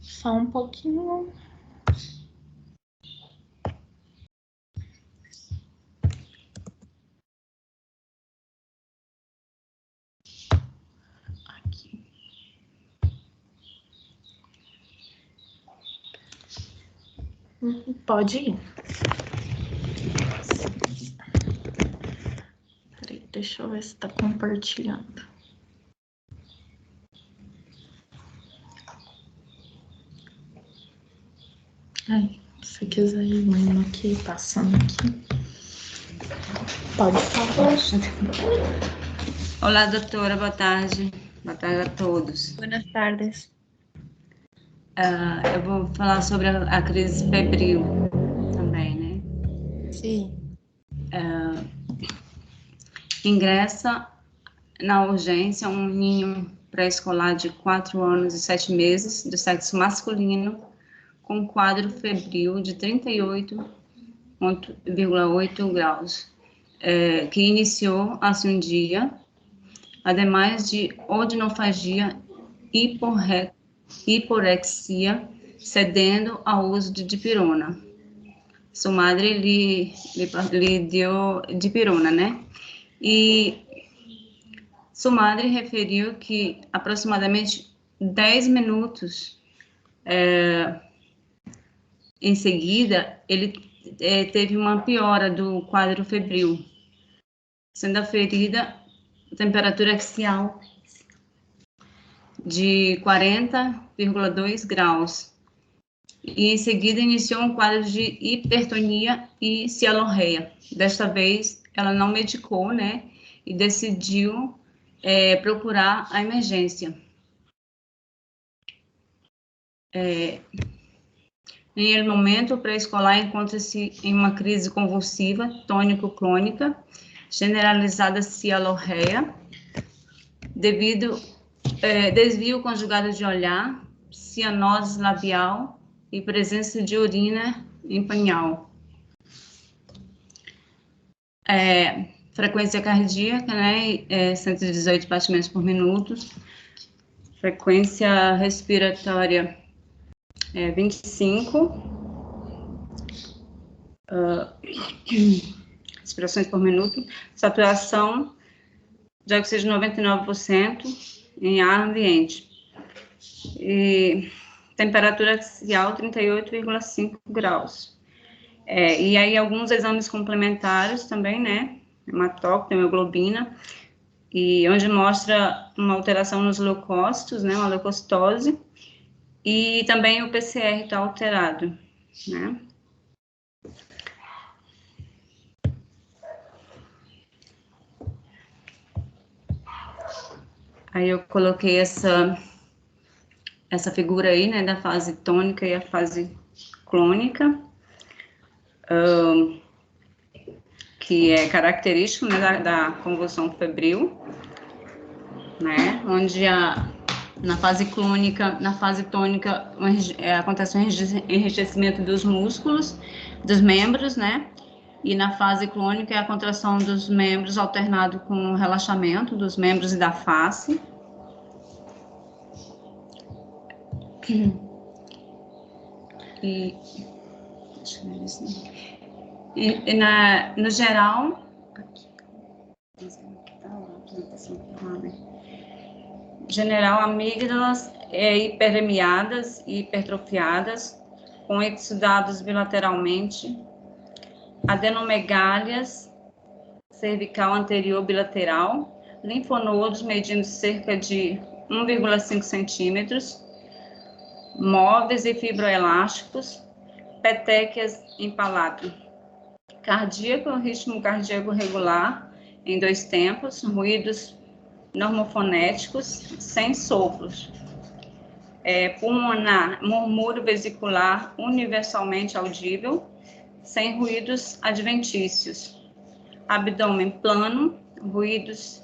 Só um pouquinho. Aqui. Pode ir. Peraí, deixa eu ver se tá compartilhando. Ai, se quiser ir indo aqui, passando aqui. Pode falar. Olá, doutora, boa tarde. Boa tarde a todos. Buenas tardes. Eu vou falar sobre a crise febril também, né? Sim. Ingressa na urgência um ninho pré-escolar de 4 anos e 7 meses, do sexo masculino, com quadro febril de 38,8 graus, que iniciou assim um dia, ademais de odinofagia, hiporexia, cedendo ao uso de dipirona. Sua madre lhe deu dipirona, né? E sua madre referiu que aproximadamente 10 minutos em seguida, ele teve uma piora do quadro febril, sendo aferida a temperatura axial de 40,2 graus. E em seguida iniciou um quadro de hipertonia e cialorreia. Desta vez, ela não medicou, né? E decidiu procurar a emergência. Em momento, o pré-escolar encontra-se em uma crise convulsiva, tônico-clônica, generalizada cialorreia, devido desvio conjugado de olhar, cianose labial e presença de urina em painel. Frequência cardíaca, né, 118 batimentos por minuto. Frequência respiratória 25. Respirações por minuto. Saturação de oxigênio 99% em ar ambiente. E temperatura axial 38,5 graus. E aí alguns exames complementares também, né? Hematócrito, hemoglobina, e onde mostra uma alteração nos leucócitos, né? Uma leucocitose, e também o PCR está alterado, né? Aí eu coloquei essa figura aí, né, da fase tônica e a fase clônica, que é característico, né, da convulsão febril, né, onde na fase clônica, na fase tônica, acontece um enrijecimento dos músculos, dos membros, né, e na fase clônica é a contração dos membros alternado com o relaxamento dos membros e da face. E no geral, amígdalas hiperemiadas e hipertrofiadas, com exudados bilateralmente, adenomegálias cervical anterior bilateral, linfonodos medindo cerca de 1,5 centímetros, móveis e fibroelásticos, petequias em palato. Cardíaco, ritmo cardíaco regular em 2 tempos, ruídos normofonéticos, sem sopros. Pulmonar, murmúrio vesicular universalmente audível, sem ruídos adventícios. Abdômen plano, ruídos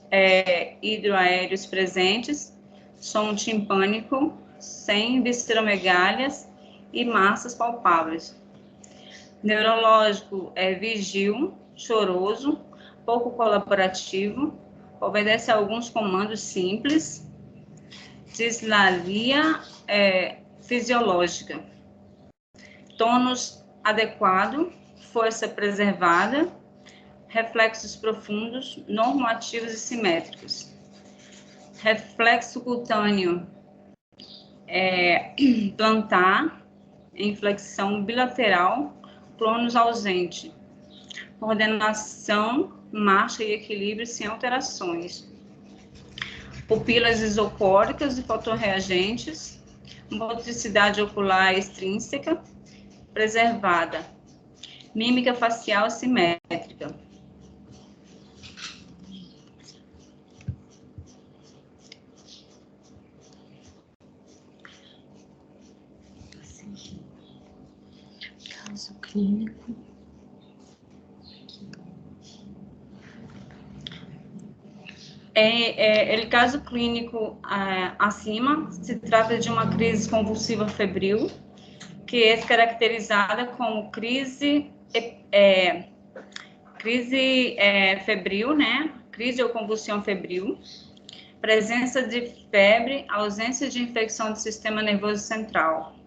hidroaéreos presentes, som timpânico, sem visceromegálias e massas palpáveis. Neurológico vigil, choroso, pouco colaborativo, obedece a alguns comandos simples, dislalia fisiológica, tônus adequado, força preservada, reflexos profundos, normativos e simétricos. Reflexo cutâneo, plantar, em flexão bilateral, clonus ausente. Coordenação, marcha e equilíbrio sem alterações. Pupilas isocóricas e fotorreagentes, motricidade ocular extrínseca, preservada. Mímica facial simétrica. Caso clínico. El caso clínico acima se trata de uma crise convulsiva febril, que é caracterizada como crise febril, né? Crise ou convulsão febril, presença de febre, ausência de infecção do sistema nervoso central.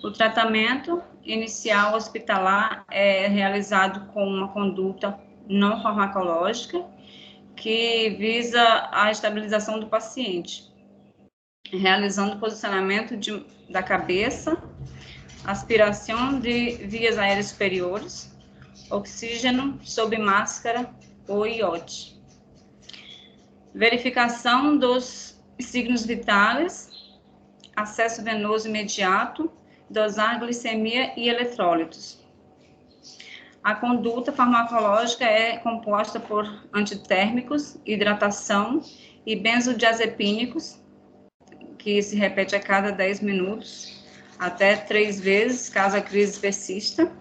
O tratamento inicial hospitalar é realizado com uma conduta não farmacológica, que visa a estabilização do paciente, realizando posicionamento da cabeça, aspiração de vias aéreas superiores, oxígeno sob máscara ou iote. Verificação dos signos vitais, acesso venoso imediato, dosar glicemia e eletrólitos. A conduta farmacológica é composta por antitérmicos, hidratação e benzodiazepínicos, que se repete a cada 10 minutos, até 3 vezes, caso a crise persista.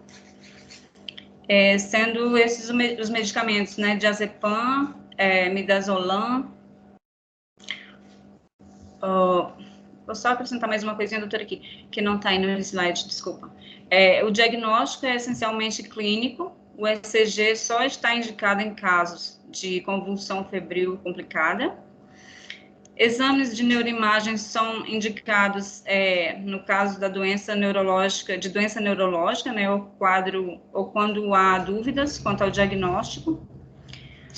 Sendo esses os medicamentos, né, diazepam, midazolam. Vou só acrescentar mais uma coisinha, doutora, aqui, que não está aí no slide, desculpa. O diagnóstico é essencialmente clínico, o ECG só está indicado em casos de convulsão febril complicada. Exames de neuroimagem são indicados no caso da doença neurológica, né, ou quando há dúvidas quanto ao diagnóstico.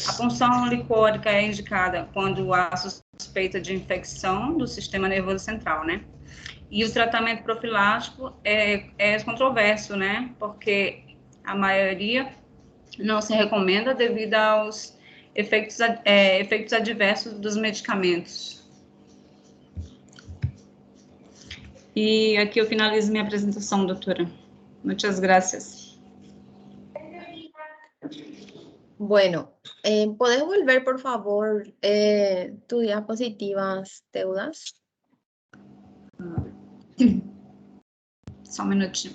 A punção licórica é indicada quando há suspeita de infecção do sistema nervoso central, né? E o tratamento profilático é controverso, né? Porque a maioria não se recomenda devido aos efeitos adversos dos medicamentos. E aqui eu finalizo minha apresentação, doutora. Muitas gracias. Bueno, ¿puedes volver, por favor, tus diapositivas, Teudas? Só um minutinho.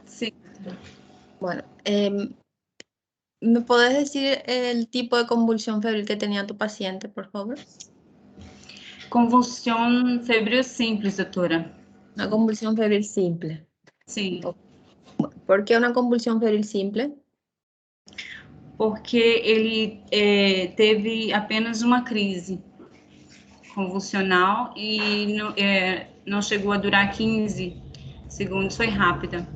Sí. Bueno, ¿me podés decir el tipo de convulsión febril que tenía tu paciente, por favor? Convulsão febril simples, doutora. Una convulsión febril simple. Sim. ¿Por qué una convulsión febril simple? Porque ele teve apenas uma crise convulsional e não chegou a durar 15 segundos, foi rápida.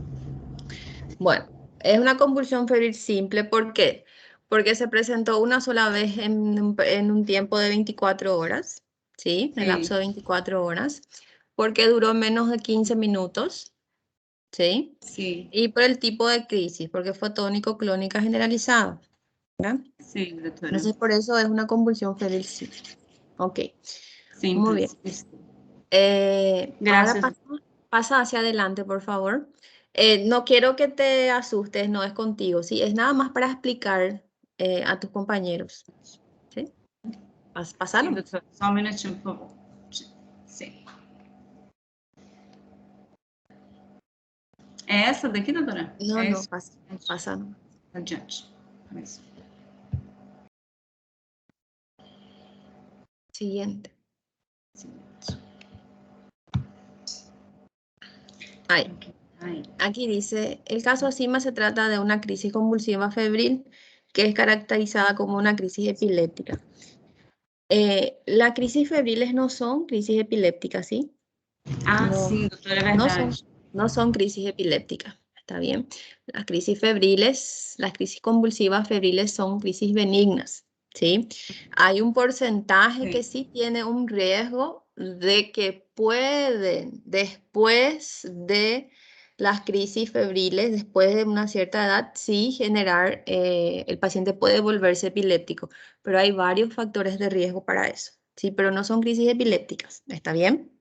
Bueno, es una convulsión febril simple, ¿por qué? Porque se presentó una sola vez en un tiempo de 24 horas, ¿sí? En el lapso de 24 horas, porque duró menos de 15 minutos, ¿sí? Sí. Y por el tipo de crisis, porque fue tónico-clónica generalizada, ¿verdad? Sí, doctora. Entonces, por eso es una convulsión febril simple. Ok. Simples. Muy bien. Gracias. Ahora pasa hacia adelante, por favor. No quiero que te asustes, no es contigo, ¿sí? Es nada más para explicar a tus compañeros. ¿Sí? Pásalo. Sim, doutora. Só um minutinho, por favor. Sim. É essa daqui, doutora? No, é no, isso? pasa no. Adiante. Isso. Siguiente. Ahí. Aquí dice, el caso acima se trata de una crisis convulsiva febril que es caracterizada como una crisis epiléptica. Las crisis febriles no son crisis epilépticas, ¿sí? Ah, No, sim, doutora, é no verdade. no son crisis epilépticas, ¿está bien? Las crisis febriles, las crisis convulsivas febriles son crisis benignas, ¿sí? Hay un porcentaje que sí tiene un riesgo de que pueden, después de las crisis febriles, después de una cierta edad, sí generar, el paciente puede volverse epiléptico, pero hay varios factores de riesgo para eso, ¿sí? Pero no son crisis epilépticas, ¿está bien?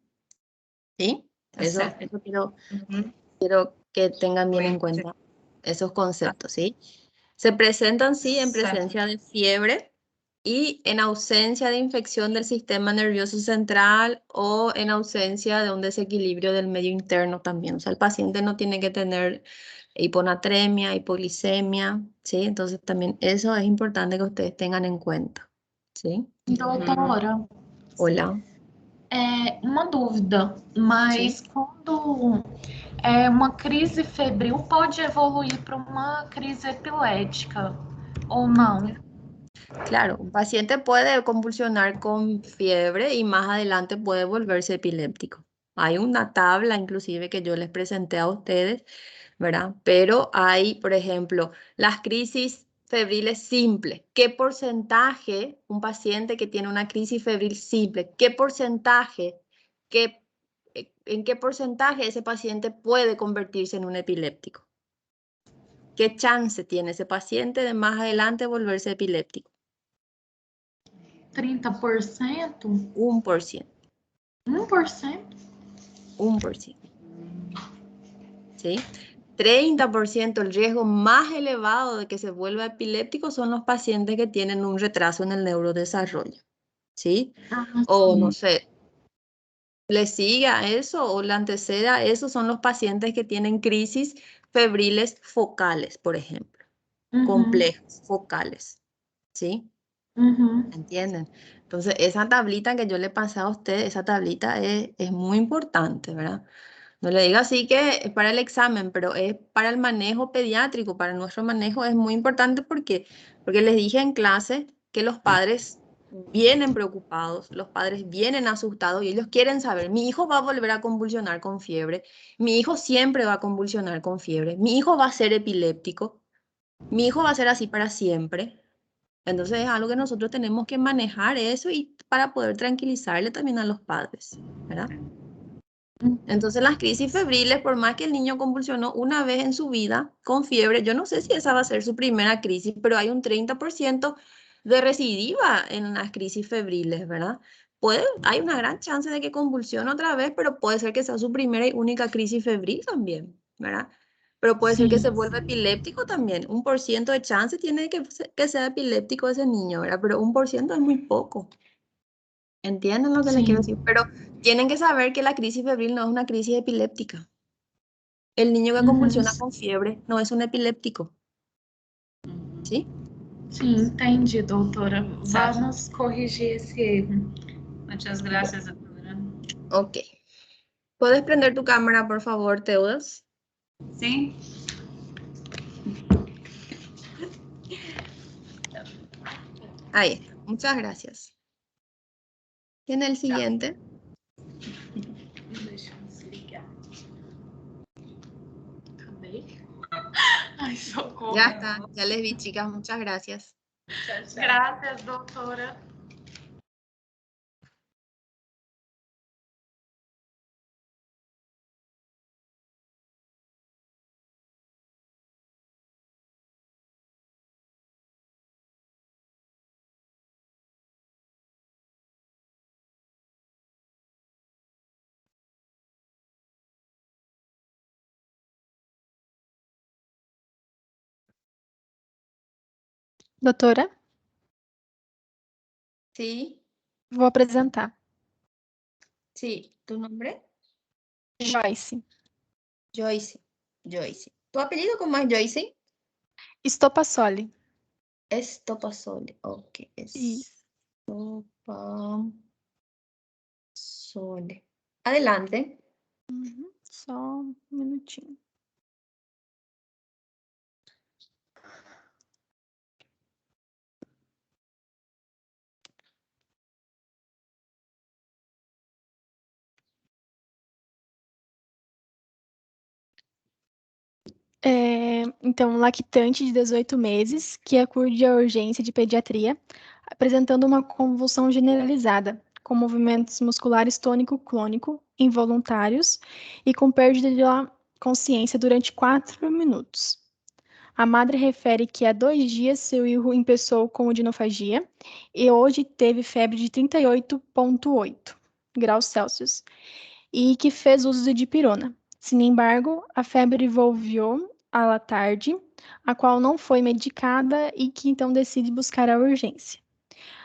¿Sí? Tá Eso certo. Uhum. quiero que tengan bien en Sim, cuenta esos conceptos, ¿sí? Se presentan, sí, en certo. presencia de fiebre y en ausencia de infección del sistema nervioso central o en ausencia de un desequilibrio del medio interno también. O sea, el paciente no tiene que tener hiponatremia, hipoglicemia, ¿sí? Entonces también eso es importante que ustedes tengan en cuenta, ¿sí? Doutora, Hola. uma dúvida, mas quando uma crise febril pode evoluir para uma crise epilética ou não? Claro, un paciente puede convulsionar con fiebre y más adelante puede volverse epiléptico. Hay una tabla inclusive que yo les presenté a ustedes, ¿verdad? Pero hay, por ejemplo, las crisis febriles simples. ¿Qué porcentaje un paciente que tiene una crisis febril simple, qué porcentaje, en qué porcentaje ese paciente puede convertirse en un epiléptico? ¿Qué chance tiene ese paciente de más adelante volverse epiléptico? 30%? 1%. 1%? 1%. ¿Sí? 30% el riesgo más elevado de que se vuelva epiléptico son los pacientes que tienen un retraso en el neurodesarrollo. ¿Sí? Ah, O no sim. sé, le sigue a eso o le antecede a eso son los pacientes que tienen crisis febriles focales, por ejemplo. Uhum, Complejas, focales. ¿Sí? uhum. ¿Entienden? Entonces, esa tablita que yo le pasé a usted, esa tablita es muy importante, ¿verdad? No le digo así que es para el examen, pero es para el manejo pediátrico, para nuestro manejo es muy importante porque les dije en clase que los padres vienen preocupados, los padres vienen asustados y ellos quieren saber, mi hijo va a volver a convulsionar con fiebre, mi hijo siempre va a convulsionar con fiebre, mi hijo va a ser epiléptico, mi hijo va a ser así para siempre. Entonces es algo que nosotros tenemos que manejar eso y para poder tranquilizarle también a los padres, ¿verdad? Entonces las crisis febriles, por más que el niño convulsionó una vez en su vida con fiebre, yo no sé si esa va a ser su primera crisis, pero hay un 30% de recidiva en las crisis febriles, ¿verdad? Hay una gran chance de que convulsione otra vez, pero puede ser que sea su primera y única crisis febril también, ¿verdad? Pero puede ser que se Sim. vuelva epiléptico también. 1% de chance tiene que sea epiléptico ese niño, ¿verdad? Pero 1% es muy poco. ¿Entienden lo que les quiero decir? Sim. Pero tienen que saber que la crisis febril no es una crisis epiléptica. El niño que Uhum. convulsiona con fiebre no es un epiléptico, ¿sí? Sim, entendi, doutora. Certo. Vamos corrigir esse erro. Muitas graças, doutora. Ok. ¿Puedes prender tu cámara, por favor, Teudas? Sim? Ahí está. Muchas gracias. ¿Tiene el siguiente? Deixa eu desligar. Cadê? Ai, socorro. Ya está. Ya les vi, chicas. Muchas gracias. Tchau, tchau. Graças, doutora. Doutora, Sí, vou apresentar. sí. ¿Tu nombre? Joyce. Joyce. Joyce. ¿Tu apellido cómo es Joyce? Estopassoli. Estopasole. Ok. Isso. Estopasole. Adelante. Só um minutinho. Então, lactante de 18 meses, que acude à urgência de pediatria, apresentando uma convulsão generalizada, com movimentos musculares tônico-clônico involuntários e com perda da consciência durante 4 minutos. A madre refere que há 2 dias seu irmão empeçou com odinofagia e hoje teve febre de 38,8 graus Celsius e que fez uso de dipirona. Sin embargo, a febre volviu à tarde, a qual não foi medicada e que então decide buscar a urgência.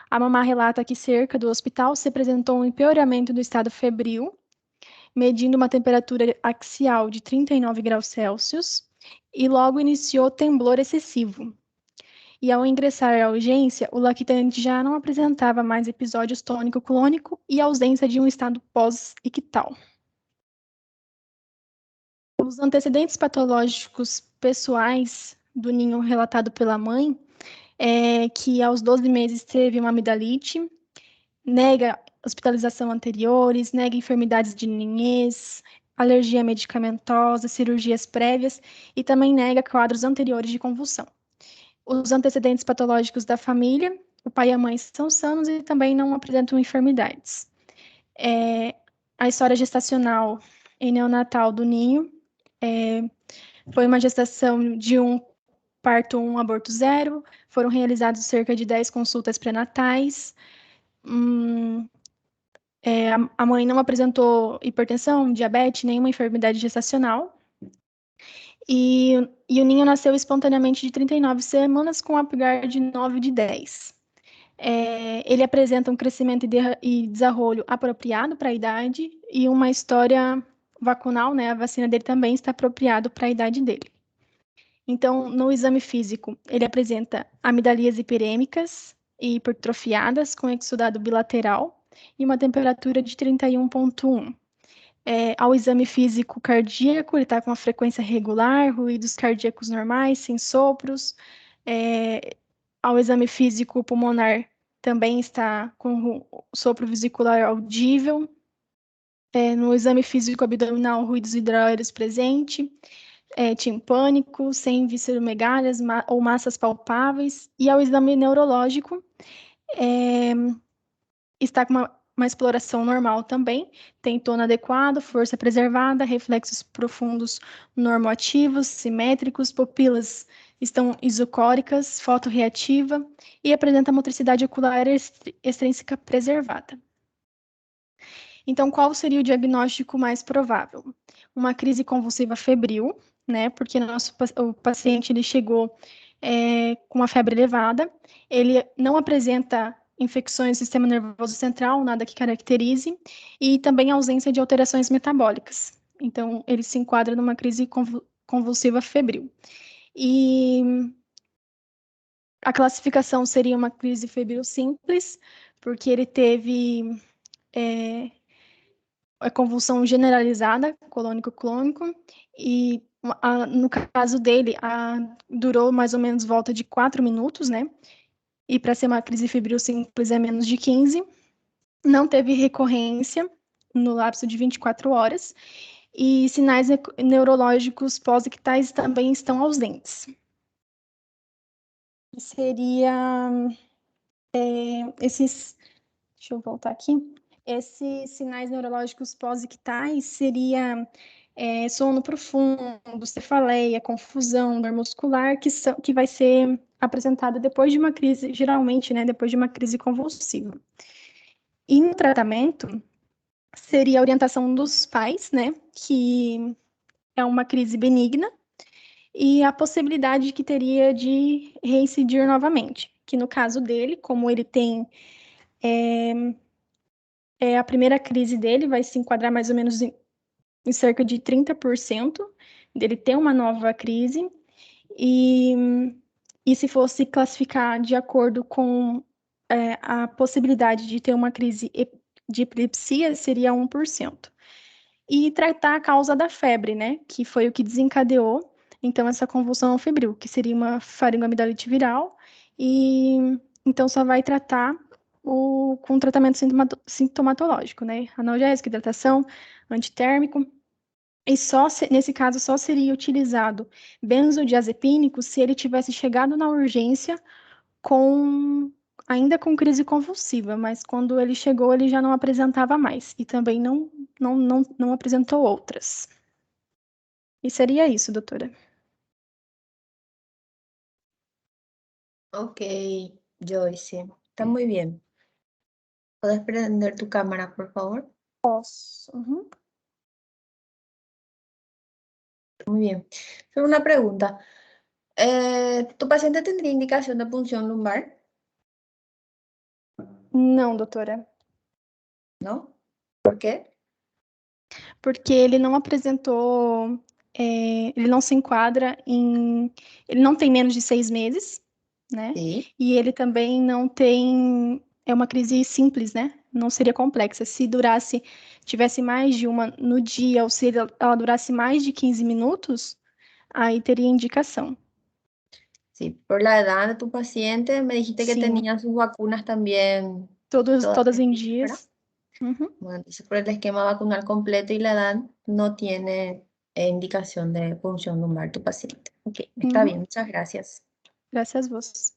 A mamá relata que cerca do hospital se apresentou um empeoramento do estado febril, medindo uma temperatura axial de 39 graus Celsius e logo iniciou temblor excessivo. E ao ingressar à urgência, o lactante já não apresentava mais episódios tônico-clônico e ausência de um estado pós-ictal. Os antecedentes patológicos pessoais do ninho relatado pela mãe é que aos 12 meses teve uma amidalite, nega hospitalização anteriores, nega enfermidades de ninhez, alergia medicamentosa, cirurgias prévias e também nega quadros anteriores de convulsão. Os antecedentes patológicos da família, o pai e a mãe são sanos e também não apresentam enfermidades. A história gestacional e neonatal do ninho foi uma gestação de um parto 1, aborto 0, foram realizadas cerca de 10 consultas pré-natais, a mãe não apresentou hipertensão, diabetes, nenhuma enfermidade gestacional. E o ninho nasceu espontaneamente de 39 semanas, com apgar de 9 de 10. Ele apresenta um crescimento e desarrollo apropriado para a idade e uma história vacunal, né? A vacina dele também está apropriado para a idade dele. Então, no exame físico, ele apresenta amidalias hiperêmicas e hipertrofiadas, com exudado bilateral, e uma temperatura de 31,1. Ao exame físico cardíaco, ele está com uma frequência regular, ruídos cardíacos normais, sem sopros. Ao exame físico pulmonar, também está com sopro vesicular audível. No exame físico abdominal, ruídos hidroaéreos presente. Timpânico, sem visceromegálias ou massas palpáveis. E ao exame neurológico, está com uma exploração normal também, tem tono adequado, força preservada, reflexos profundos normoativos, simétricos, pupilas estão isocóricas, fotorreativa e apresenta motricidade ocular extrínseca preservada. Então, qual seria o diagnóstico mais provável? Uma crise convulsiva febril, né? Porque o paciente ele chegou com uma febre elevada, ele não apresenta infecções do sistema nervoso central, nada que caracterize, e também ausência de alterações metabólicas. Então, ele se enquadra numa crise convulsiva febril. E a classificação seria uma crise febril simples, porque ele teve a convulsão generalizada, colônico-clônico, e no caso dele, durou mais ou menos volta de 4 minutos, né? E para ser uma crise febril simples é menos de 15. Não teve recorrência no lapso de 24 horas. E sinais neurológicos pós-ictais também estão ausentes. Seria esses... Deixa eu voltar aqui. Esses sinais neurológicos pós-ictais seria sono profundo, cefaleia, confusão, dor muscular, que vai ser apresentada depois de uma crise, geralmente, né, depois de uma crise convulsiva. E no tratamento, seria a orientação dos pais, né, que é uma crise benigna, e a possibilidade que teria de reincidir novamente, que no caso dele, como ele tem a primeira crise dele, vai se enquadrar mais ou menos em cerca de 30% dele ter uma nova crise, e se fosse classificar de acordo com a possibilidade de ter uma crise de epilepsia, seria 1%. E tratar a causa da febre, né, que foi o que desencadeou, então, essa convulsão febril, que seria uma faringoamidalite viral, e então só vai tratar com tratamento sintomatológico, né, analgésico, hidratação, antitérmico, E nesse caso só seria utilizado benzodiazepínico se ele tivesse chegado na urgência ainda com crise convulsiva, mas quando ele chegou ele já não apresentava mais e também não apresentou outras. E seria isso, doutora. Ok, Joyce, está muy bien. ¿Puedes prender tu cámara, por favor? Posso. Uhum. Muy bien. Solo una pregunta. ¿Tu paciente tendría indicación de punción lumbar? Não, doutora. ¿No? ¿Por qué? Porque ele não apresentou, ele não se enquadra ele não tem menos de 6 meses, né? Sí. E ele também não tem, é uma crise simples, né? Não seria complexa. Se tivesse mais de uma no dia, ou se ela durasse mais de 15 minutos, aí teria indicação. Sí, por la edad de tu paciente, me dijiste que Sim, tenía sus vacunas también todas todas em en día, ¿verdad? dias. Uhum. Bueno, entonces por el esquema vacunal completo y la edad no tiene indicación de punción lumbar tu paciente. Ok, está bien, muchas gracias. Graças a vos.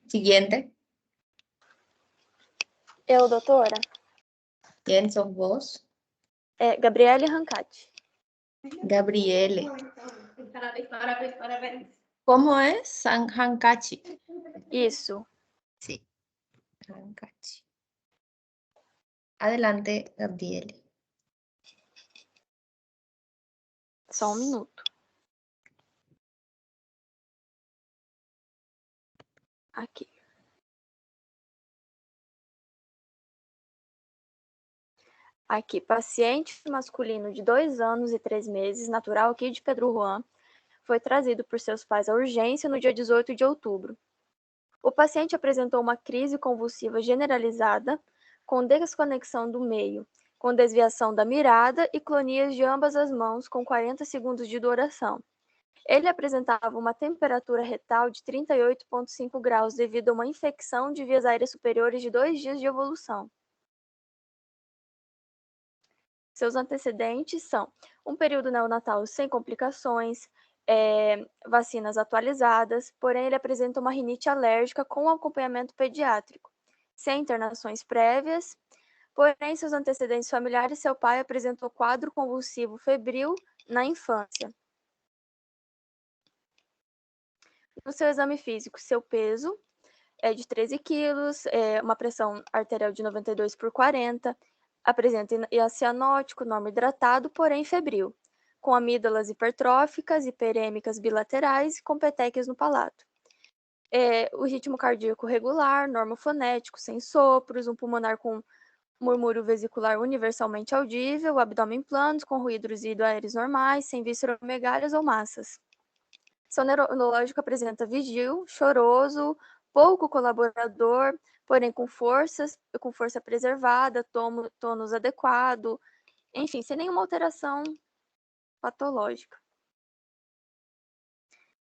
Siguiente. Eu, doutora, ¿Quién sos vos? Gabriele Rancati. Gabriele. Parabéns. ¿Cómo es? Hankachi. Isso. Sí, Hankachi. Adelante, Gabriele. Só um minuto. Aqui. Aqui, paciente masculino de 2 anos e 3 meses, natural aqui de Pedro Juan, foi trazido por seus pais à urgência no dia 18 de outubro. O paciente apresentou uma crise convulsiva generalizada, com desconexão do meio, com desviação da mirada e clonias de ambas as mãos, com 40 segundos de duração. Ele apresentava uma temperatura retal de 38,5 graus devido a uma infecção de vias aéreas superiores de 2 dias de evolução. Seus antecedentes são um período neonatal sem complicações, vacinas atualizadas, porém ele apresenta uma rinite alérgica com acompanhamento pediátrico, sem internações prévias, porém seus antecedentes familiares, seu pai apresentou quadro convulsivo febril na infância. No seu exame físico, seu peso é de 13 quilos, uma pressão arterial de 92 por 40, apresenta cianótico, norma hidratado, porém febril, com amígdalas hipertróficas, hiperêmicas bilaterais e com petequias no palato. O ritmo cardíaco regular, normofonético, sem sopros, um pulmonar com murmúrio vesicular universalmente audível, abdômen plano, com ruídos aéreos normais, sem visceromegálias ou massas. Seu neurológico apresenta vigil, choroso, pouco colaborador, porém com força preservada, tônus adequado, enfim, sem nenhuma alteração patológica.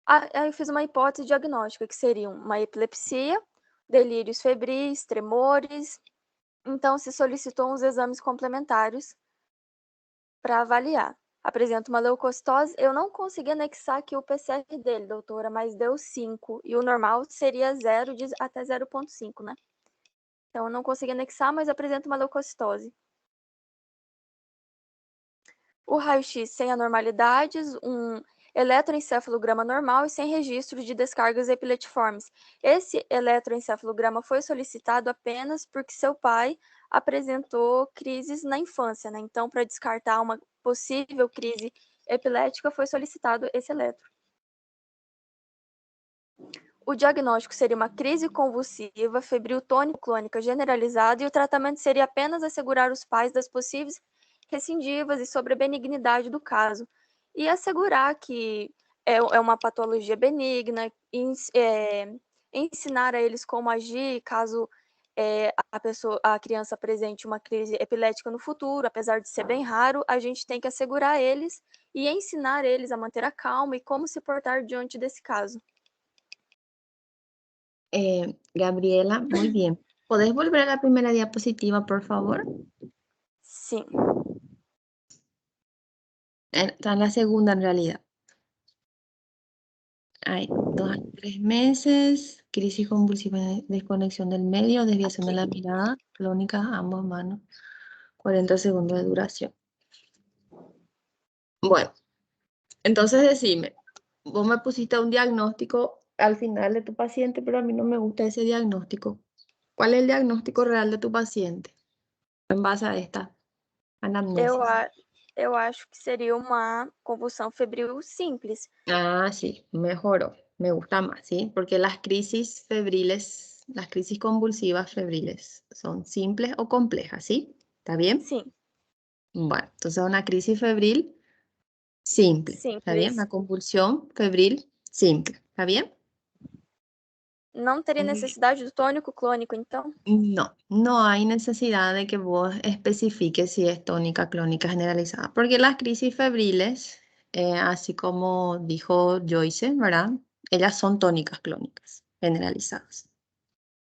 Aí eu fiz uma hipótese diagnóstica, que seriam uma epilepsia, delírios febris, tremores. Então, se solicitou uns exames complementares para avaliar. Apresenta uma leucocitose. Eu não consegui anexar aqui o PCR dele, doutora, mas deu 5. E o normal seria 0 até 0,5, né? Então, eu não consegui anexar, mas apresenta uma leucocitose. O raio-x sem anormalidades, um eletroencefalograma normal e sem registro de descargas epiletiformes. Esse eletroencefalograma foi solicitado apenas porque seu pai apresentou crises na infância, né? Então, para descartar uma possível crise epilética, foi solicitado esse eletro. O diagnóstico seria uma crise convulsiva, febril tônico-clônica generalizada, e o tratamento seria apenas assegurar os pais das possíveis recidivas e sobre a benignidade do caso, e assegurar que é uma patologia benigna, ensinar a eles como agir caso a criança apresente uma crise epilética no futuro. Apesar de ser bem raro, a gente tem que assegurar eles e ensinar eles a manter a calma e como se portar diante desse caso. Gabriela, muy bien. ¿Podés volver a la primera diapositiva, por favor? Sim. Está en la segunda en realidad. Hay 2 a 3 meses, crisis convulsiva, desconexión del medio, desviación de la mirada, clónica, ambas manos, 40 segundos de duración. Bueno, entonces decime, vos me pusiste un diagnóstico al final de tu paciente, pero a mí no me gusta ese diagnóstico. ¿Cuál es el diagnóstico real de tu paciente en base a esta anamnesis? Eu acho que seria uma convulsão febril simples. Ah, sí, mejoró, me gusta más, ¿sí? Porque las crisis febriles, las crisis convulsivas febriles son simples o complejas, ¿sí? ¿Está bien? Sim, Bueno, entonces una crisis febril simple, ¿está bien? simples. Una convulsión febril simple, ¿está bien? Não teria Muy necessidade do tônico clônico, então? No, no hay necesidad de que vos especifiques si es tónica clónica generalizada, porque las crisis febriles, así como dijo Joyce, ¿verdad? Ellas son tónicas clónicas generalizadas,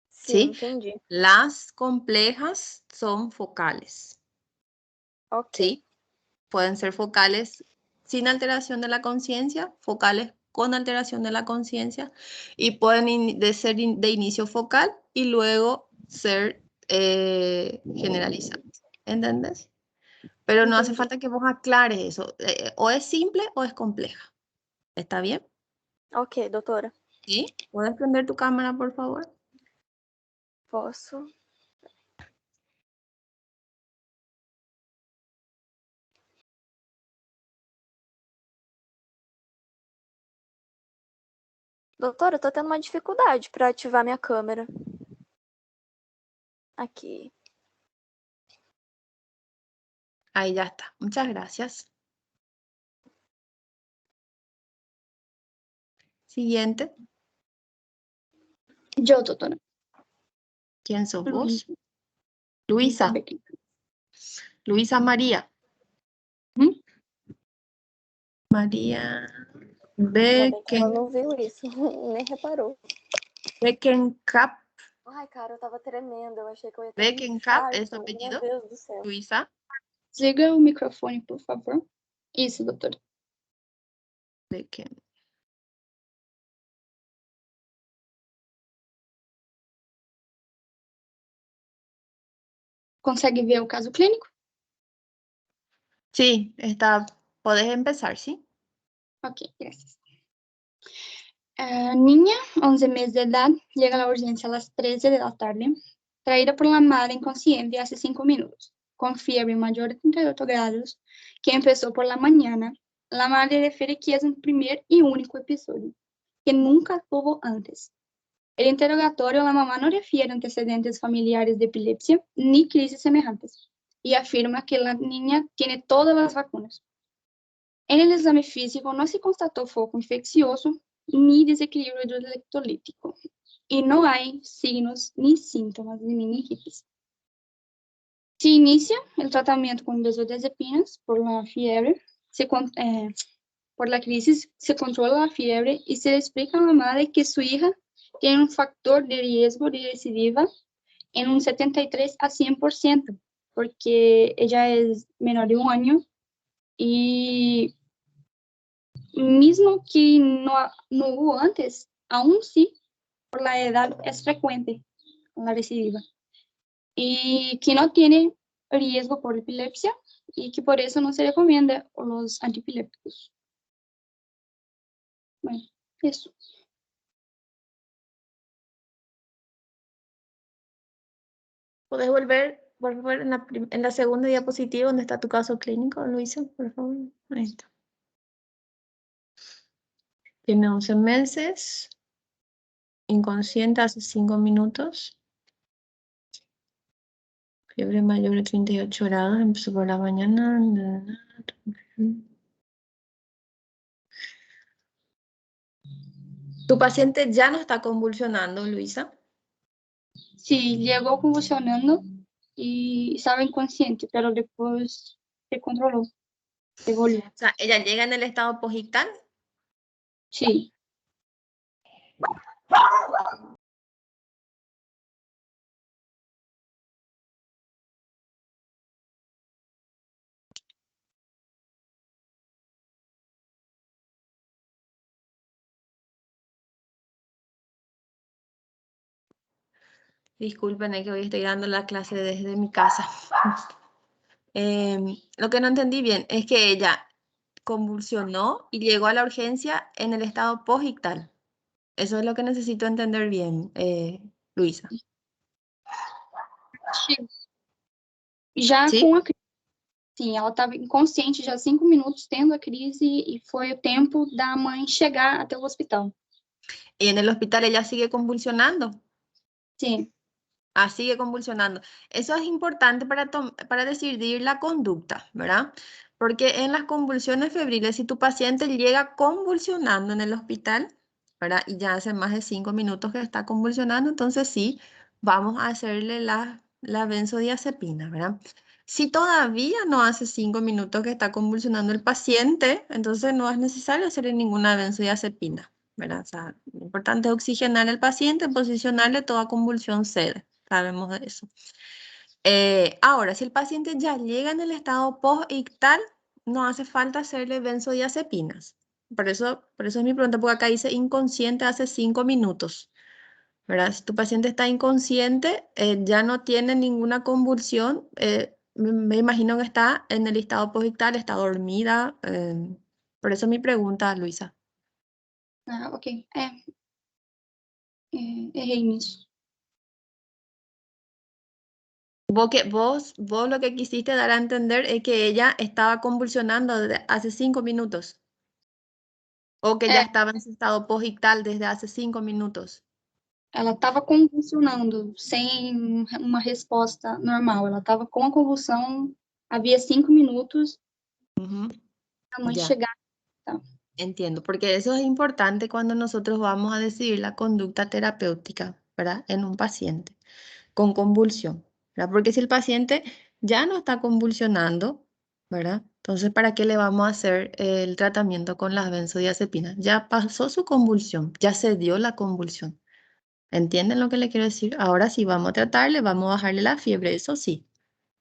Sim, ¿sí? entendi. Las complejas son focales, Ok. ¿sí? Pueden ser focales sin alteración de la conciencia, focales con alteración de la conciencia, y pueden ser de inicio focal y luego ser generalizadas. ¿Entendés? Pero no hace Entendi. falta que vos aclares eso. O es simple o es compleja. ¿Está bien? Ok, doutora. ¿Sí? ¿Puedes prender tu cámara, por favor? Posso? Doutora, eu tô tendo uma dificuldade para ativar minha câmera. Aqui. Ahí ya está. Muchas gracias. Siguiente. Yo, doctora. ¿Quién sos Luisa. vos? Luisa. Becky. Luisa María. Uhum. María Ainda bem que ela Becken, não viu isso, nem reparou. Beckenkap. Ai, cara, eu tava tremendo. Eu achei que eu ia ter um Beckenkap é infarto. seu Meu apelido? Deus do céu. Luisa Desliga o microfone, por favor. Isso, doutora. Becken. Consegue ver o caso clínico? Sí, está. Podés empezar, ¿sí? Ok, gracias. Niña, 11 meses de edad, llega a la urgencia a las 13 de la tarde, traída por la madre inconsciente hace 5 minutos, con fiebre mayor de 38 grados, que empezó por la mañana. La madre refiere que es un primer y único episodio, que nunca tuvo antes. El interrogatorio, la mamá no refiere antecedentes familiares de epilepsia ni crisis semejantes y afirma que la niña tiene todas las vacunas. En el examen físico no se constató foco infeccioso ni desequilibrio hidroelectrolítico y no hay signos ni síntomas de meningitis. Se inicia el tratamiento con benzodiazepinas por la fiebre, por la crisis se controla la fiebre y se le explica a la madre que su hija tiene un factor de riesgo de recidiva en un 73 a 100%, porque ella es menor de 1 año y mismo que no hubo antes, aún sí, por la edad es frecuente la recidiva y que no tiene riesgo por epilepsia y que por eso no se recomienda los antiepilépticos. Bueno, eso. ¿Puedes volver en la segunda diapositiva donde está tu caso clínico, Luisa, por favor? Ahí está. Tiene 11 meses, inconsciente hace 5 minutos, fiebre mayor de 38 grados, empezó por la mañana. ¿Tu paciente ya no está convulsionando, Luisa? Sí, llegó convulsionando y estaba inconsciente, pero después se controló, se volvió. O sea, ¿ella llega en el estado posictal? Sí. Disculpen, es que hoy estoy dando la clase desde mi casa. Lo que no entendí bien es que ella convulsionó y llegó a la urgencia en el estado posictal. Eso es lo que necesito entender bien, Luisa. Já ¿Sí? com a crise, sim, ela estava inconsciente já 5 minutos tendo a crise e foi o tempo da mãe chegar até o hospital. Y en el hospital ella sigue convulsionando. Sim, Sigue convulsionando. Eso es importante para decidir la conducta, ¿verdad? Porque en las convulsiones febriles, si tu paciente llega convulsionando en el hospital, ¿verdad? Y ya hace más de 5 minutos que está convulsionando, entonces sí, vamos a hacerle la benzodiazepina, ¿verdad? Si todavía no hace 5 minutos que está convulsionando el paciente, entonces no es necesario hacerle ninguna benzodiazepina, ¿verdad? O sea, lo importante es oxigenar al paciente, posicionarle toda convulsión cede. Sabemos de eso. Ahora, si el paciente ya llega en el estado postictal, no hace falta hacerle benzodiazepinas. Por eso es mi pregunta, porque acá dice inconsciente hace 5 minutos. ¿Verdad? Si tu paciente está inconsciente, ya no tiene ninguna convulsión, me imagino que está en el estado postictal, está dormida. Por eso mi pregunta, Luisa. ok. Errei nisso. Vos lo que quisiste dar a entender es que ella estaba convulsionando desde hace 5 minutos. O que ya estaba en su estado posictal desde hace 5 minutos. Ela estava convulsionando, sem uma resposta normal. Ela estava com a convulsão, havia 5 minutos, a mãe Ya, chegar. entiendo, porque eso es importante cuando nosotros vamos a decidir la conducta terapéutica, ¿verdad? En un paciente con convulsión, ¿verdad? Porque si el paciente ya no está convulsionando, ¿verdad? Entonces, ¿para qué le vamos a hacer el tratamiento con las benzodiazepinas? Ya pasó su convulsión, ya se dio la convulsión. ¿Entienden lo que le quiero decir? Ahora sí vamos a tratarle, vamos a bajarle la fiebre, eso sí,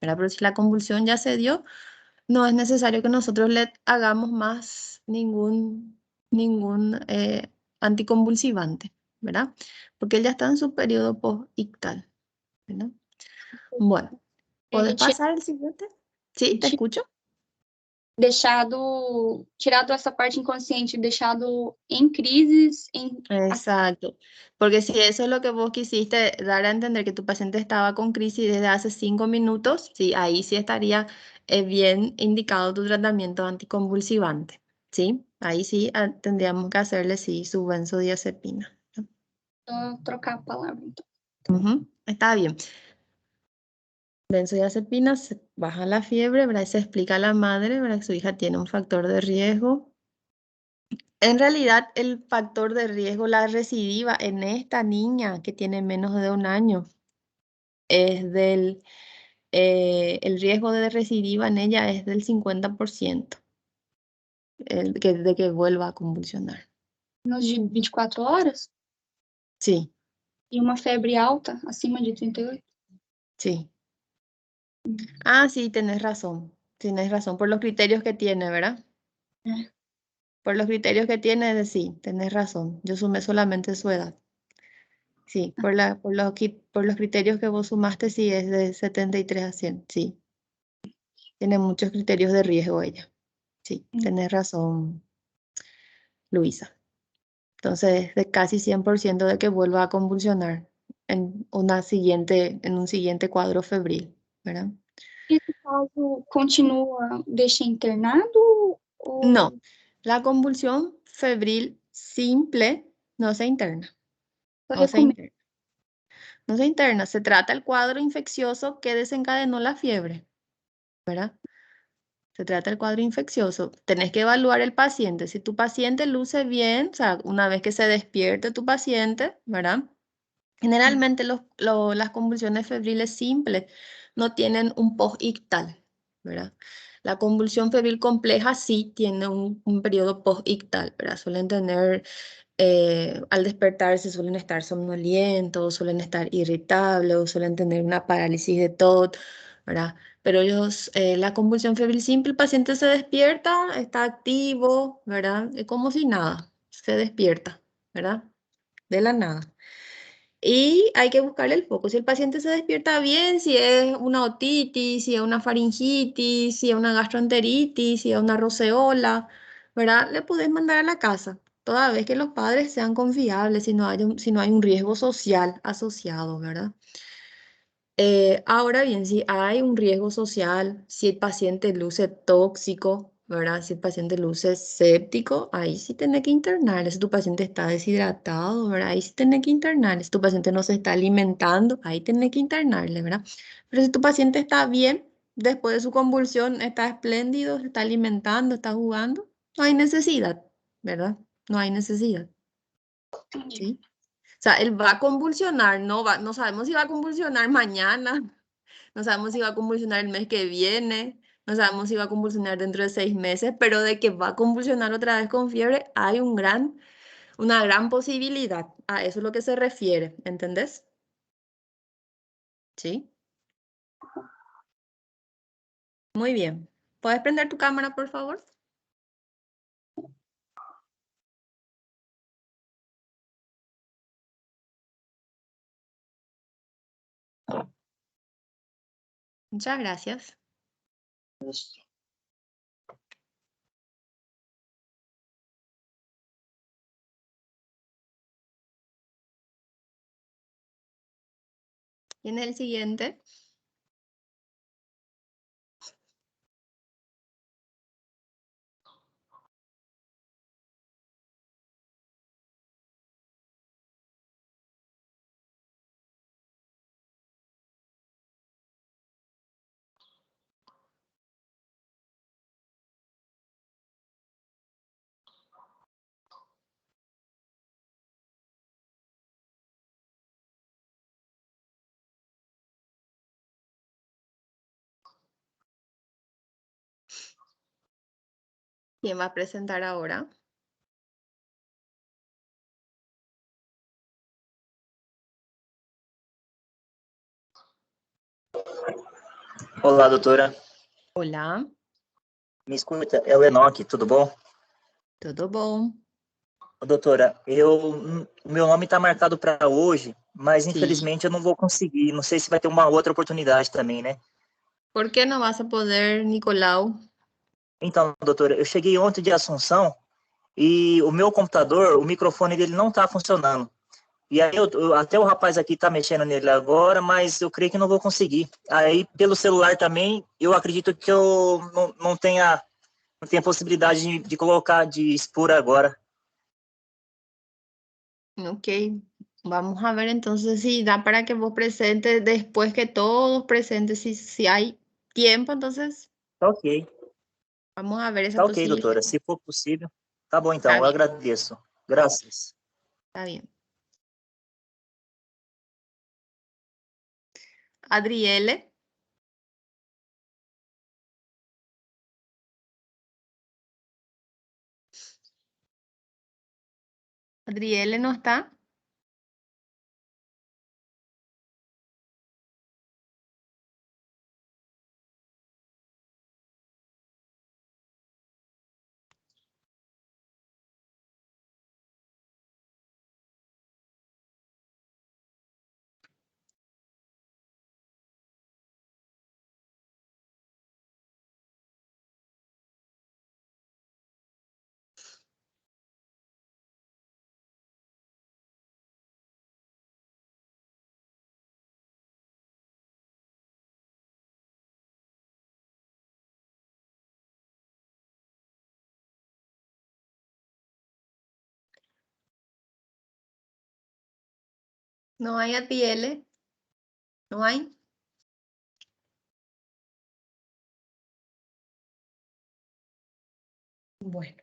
¿verdad? Pero si la convulsión ya se dio, no es necesario que nosotros le hagamos más ningún anticonvulsivante, ¿verdad? Porque él ya está en su periodo postictal, ¿verdad? Bueno, ¿puedes pasar al siguiente? Sí, te escucho. Tirado essa parte inconsciente, deixado em crises, Exacto, porque si eso es lo que vos quisiste dar a entender, que tu paciente estaba con crisis desde hace 5 minutos, sí, ahí sí estaría bien indicado tu tratamiento anticonvulsivante, ¿sí? Ahí sí tendríamos que hacerle, sí, su benzodiazepina. trocar a palavra. Então. Está bien. Benzodiazepina, se baja la fiebre, ¿verdad? Y se explica a la madre, ¿verdad? Que su hija tiene un factor de riesgo. En realidad, el factor de riesgo, la recidiva en esta niña que tiene menos de 1 año, es el riesgo de recidiva en ella es del 50%, de que vuelva a convulsionar. Menos de 24 horas? Sí, E uma febre alta, acima de 38? sí. Sí, tenés razón, por los criterios que tiene, ¿verdad? Por los criterios que tiene, sí, tenés razón. Yo sumé solamente su edad. Sí, por los criterios que vos sumaste, sí, es de 73 a 100, sí. Tiene muchos criterios de riesgo ella. Sí, tenés razón, Luisa. Entonces, de casi 100% de que vuelva a convulsionar en un siguiente cuadro febril, ¿verdad? Esse caso continua, deixa internado? Ou... No, la convulsión febril simple no se interna. No se interna. No se interna, se trata el cuadro infeccioso que desencadenó la fiebre, ¿verdad? Se trata del cuadro infeccioso. Tenés que evaluar el paciente. Si tu paciente luce bien, o sea, una vez que se despierte tu paciente, ¿verdad? Generalmente las convulsiones febriles simples no tienen un postictal, ¿verdad? La convulsión febril compleja sí tiene un periodo postictal, ¿verdad? Suelen tener, al despertarse suelen estar somnolientos, suelen estar irritables, suelen tener una parálisis de TOT, ¿verdad? Pero la convulsión febril simple, el paciente se despierta, está activo, ¿verdad? Es como si nada, se despierta, ¿verdad? De la nada. Y hay que buscarle el foco. Si el paciente se despierta bien, si es una otitis, si es una faringitis, si es una gastroenteritis, si es una roceola, ¿verdad? Le puedes mandar a la casa, toda vez que los padres sean confiables, si no hay un riesgo social asociado, ¿verdad? Ahora bien, si hay un riesgo social, si el paciente luce tóxico, ¿verdad? Si el paciente luce séptico, ahí sí tiene que internarle. Si tu paciente está deshidratado, ¿verdad? Ahí sí tiene que internarle. Si tu paciente no se está alimentando, ahí tiene que internarle, ¿verdad? Pero si tu paciente está bien, después de su convulsión, está espléndido, se está alimentando, está jugando, no hay necesidad, ¿verdad? No hay necesidad, ¿sí? O sea, él va a convulsionar, no sabemos si va a convulsionar mañana, no sabemos si va a convulsionar el mes que viene, no sabemos si va a convulsionar dentro de 6 meses, pero de que va a convulsionar otra vez con fiebre, hay una gran posibilidad. A eso es lo que se refiere, ¿entendés? ¿Sí? Muy bien. ¿Puedes prender tu cámara, por favor? Muchas gracias. ¿Quién es el siguiente? ¿Quién va a presentar ahora? Olá, doutora. Hola, Me escuta, é o Enoque, tudo bom? ¿todo bom? Doutora, o meu nome está marcado para hoje, mas Sí. infelizmente eu não vou conseguir. Não sei se vai ter uma outra oportunidade também, né? ¿Por qué no vas a poder, Nicolau? Então, doutora, eu cheguei ontem de Assunção e o meu computador, o microfone dele não está funcionando. E aí, até o rapaz aqui está mexendo nele agora, mas eu creio que não vou conseguir. Aí, pelo celular também, eu acredito que eu não tenha possibilidade de colocar, de expor agora. Ok, vamos a ver entonces si da para que vos presentes después que todos presenten, si hay tiempo, entonces Tá ok. vamos a ver esa Tá ok, posibilidad. doutora. Se for possível. Tá bom, então. Está Eu bien, agradeço. Graças. está bien. Adriele, Adriele no está. No hay Adriele, no hay. Bueno,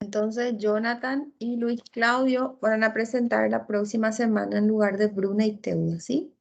entonces Jonathan y Luis Claudio van a presentar la próxima semana en lugar de Bruna y Teula, ¿sí?